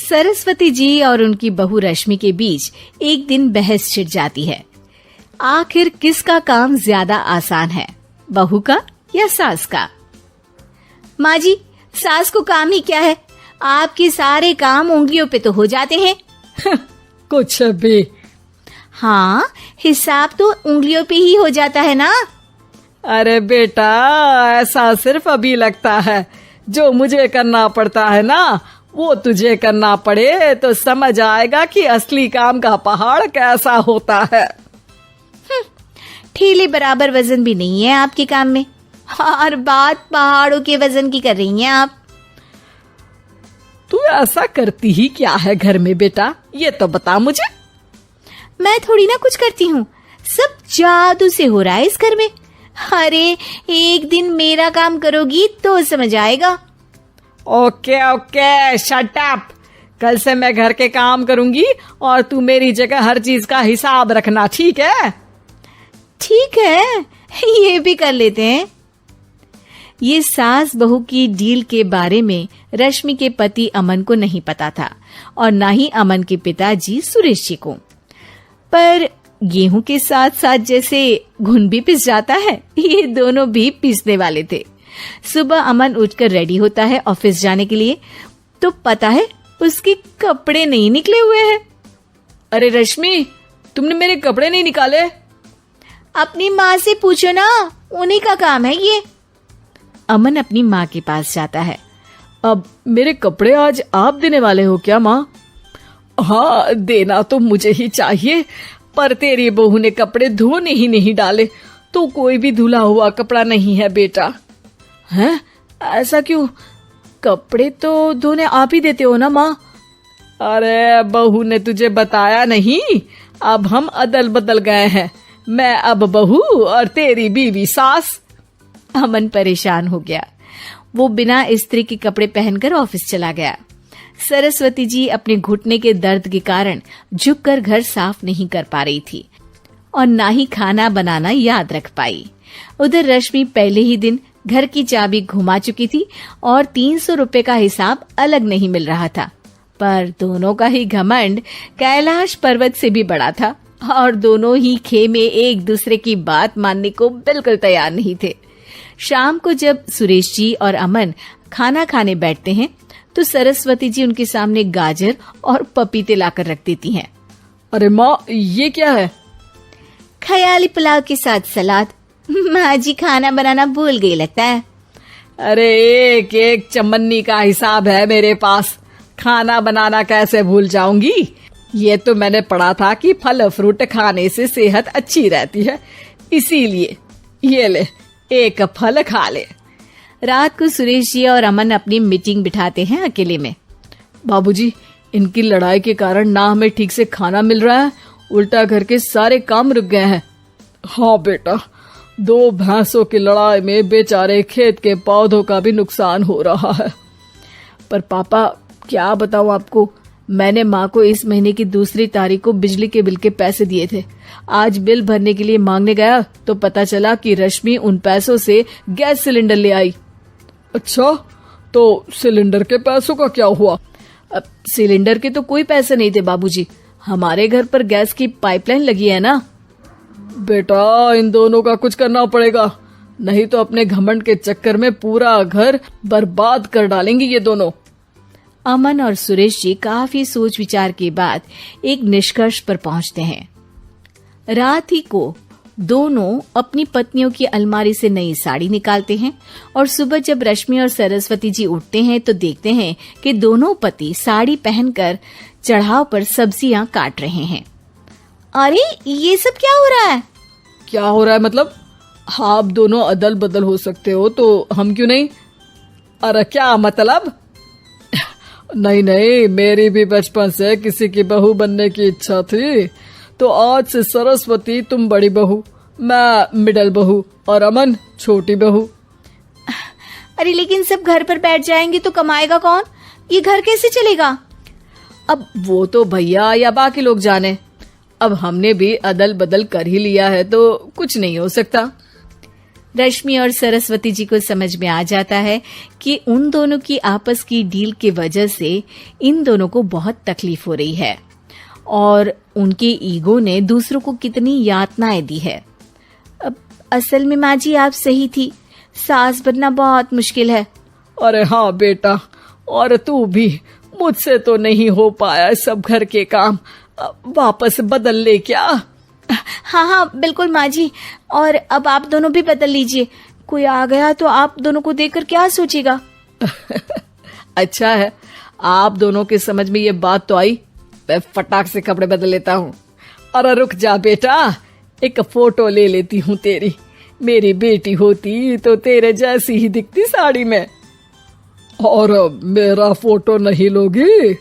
सरस्वती जी और उनकी बहू रश्मि के बीच एक दिन बहस छिड़ जाती है। आखिर किसका काम ज्यादा आसान है, बहू का या सास का? माँ जी, सास को काम ही क्या है, आपके सारे काम उंगलियों पे तो हो जाते हैं। कुछ भी। हाँ, हिसाब तो उंगलियों पे ही हो जाता है ना। अरे बेटा, ऐसा सिर्फ अभी लगता है। जो मुझे करना पड़ता है ना, वो तुझे करना पड़े तो समझ आएगा कि असली काम का पहाड़ कैसा होता है। ठेले बराबर वजन भी नहीं है आपके काम में, और बात पहाड़ों के वजन की कर रही हैं आप। तू ऐसा करती ही क्या है घर में बेटा, ये तो बता मुझे। मैं थोड़ी ना कुछ करती हूँ, सब जादू से हो रहा है इस घर में। अरे एक दिन मेरा काम करोगी तो समझ आएगा। Okay okay, shut up. कल से मैं घर के काम करूंगी और तू मेरी जगह हर चीज का हिसाब रखना, ठीक है? ठीक है, ये भी कर लेते हैं। ये सास बहू की डील के बारे में रश्मि के पति अमन को नहीं पता था और ना ही अमन के पिताजी सुरेश जी को। पर गेहूं के साथ साथ जैसे घुन भी पिस जाता है, ये दोनों भी पीसने वाले थे। सुबह अमन उठकर रेडी होता है ऑफिस जाने के लिए, तो पता है उसके कपड़े नहीं निकले हुए हैं। अरे रश्मि, तुमने मेरे कपड़े नहीं निकाले? अपनी माँ से पूछो ना, उन्हीं का काम है ये। अमन अपनी माँ के पास जाता है। अब मेरे कपड़े आज आप देने वाले हो क्या माँ? हाँ, देना तो मुझे ही चाहिए, पर तेरी बहू ने कपड़े धोने ही नहीं डाले, तो कोई भी धुला हुआ कपड़ा नहीं है बेटा। हैं? ऐसा क्यों? कपड़े तो धोने आप ही देते हो ना माँ? अरे बहू ने तुझे बताया नहीं, अब हम अदल बदल गए हैं। मैं अब बहू और तेरी बीवी सास। अमन परेशान हो गया। वो बिना इस्त्री के कपड़े पहनकर ऑफिस चला गया। सरस्वती जी अपने घुटने के दर्द के कारण झुककर घर साफ नहीं कर पा रही थी और ना ही खाना बनाना याद रख पाई। उधर रश्मि पहले ही दिन घर की चाबी घुमा चुकी थी और 300 रुपए का हिसाब अलग नहीं मिल रहा था। पर दोनों का ही घमंड कैलाश पर्वत से भी बड़ा था और दोनों ही खेमे एक दूसरे की बात मानने को बिल्कुल तैयार नहीं थे। शाम को जब सुरेश जी और अमन खाना खाने बैठते हैं तो सरस्वती जी उनके सामने गाजर और पपीते लाकर रख देती हैं। अरे माँ, ये क्या है? ख्याली पुलाव के साथ सलाद। माँ जी खाना बनाना भूल गई लगता है। अरे एक एक चमन्नी का हिसाब है मेरे पास, खाना बनाना कैसे भूल जाऊंगी? ये तो मैंने पढ़ा था कि फल फ्रूट खाने से सेहत अच्छी रहती है, इसीलिए ये ले, एक फल खा ले। रात को सुरेश जी और अमन अपनी मीटिंग बिठाते हैं अकेले में। बाबूजी, इनकी लड़ाई के कारण ना हमें ठीक से खाना मिल रहा है, उल्टा घर के सारे काम रुक गए हैं। हाँ बेटा, 2 भैंसों की लड़ाई में बेचारे खेत के पौधों का भी नुकसान हो रहा है। पर पापा, क्या बताऊं आपको, मैंने माँ को इस महीने की 2 तारीख को बिजली के बिल के पैसे दिए थे। आज बिल भरने के लिए मांगने गया तो पता चला कि रश्मि उन पैसों से गैस सिलेंडर ले आई। अच्छा, तो सिलेंडर के पैसों का क्या हुआ? अब सिलेंडर के तो कोई पैसे नहीं थे बाबूजी, हमारे घर पर गैस की पाइपलाइन लगी है ना। बेटा, इन दोनों का कुछ करना पड़ेगा, नहीं तो अपने घमंड के चक्कर में पूरा घर बर्बाद कर डालेंगे ये दोनों। अमन और सुरेश जी काफी सोच विचार के बाद एक निष्कर्ष पर पहुंचते हैं। रात ही को दोनों अपनी पत्नियों की अलमारी से नई साड़ी निकालते हैं और सुबह जब रश्मि और सरस्वती जी उठते हैं तो देखते हैं कि दोनों पति साड़ी पहनकर चढ़ाव पर सब्जियां काट रहे हैं। अरे ये सब क्या हो रहा है? क्या हो रहा है मतलब? आप दोनों अदल बदल हो सकते हो तो हम क्यों नहीं? अरे क्या मतलब? नहीं नहीं, मेरी भी बचपन से किसी की बहू बनने की इच्छा थी, तो आज से सरस्वती तुम बड़ी बहू, मैं मिडल बहू और अमन छोटी बहू। अरे लेकिन सब घर पर बैठ जाएंगे तो कमाएगा कौन? ये घर कैसे चलेगा? अब वो तो भैया या बाकी लोग जाने, अब हमने भी अदल बदल कर ही लिया है तो कुछ नहीं हो सकता। रश्मि और सरस्वती जी को समझ में आ जाता है कि उन दोनों की आपस की डील की वजह से इन दोनों को बहुत तकलीफ हो रही है और उनके ईगो ने दूसरों को कितनी यातनाएं दी है। अब असल में माँ जी आप सही थी, सास बनना बहुत मुश्किल है। अरे हाँ बेटा, और तू भी, मुझसे तो नहीं हो पाया सब घर के काम, वापस बदल ले क्या? हाँ हाँ बिल्कुल माँ जी, और अब आप दोनों भी बदल लीजिए, कोई आ गया तो आप दोनों को देखकर क्या सोचेगा। अच्छा है, आप दोनों के समझ में ये बात तो आई, मैं फटाक से कपड़े बदल लेता हूँ। अरे रुक जा बेटा, एक फोटो ले लेती हूँ तेरी, मेरी बेटी होती तो तेरे जैसी ही दिखती साड़ी में। और मेरा फोटो नहीं लोगी?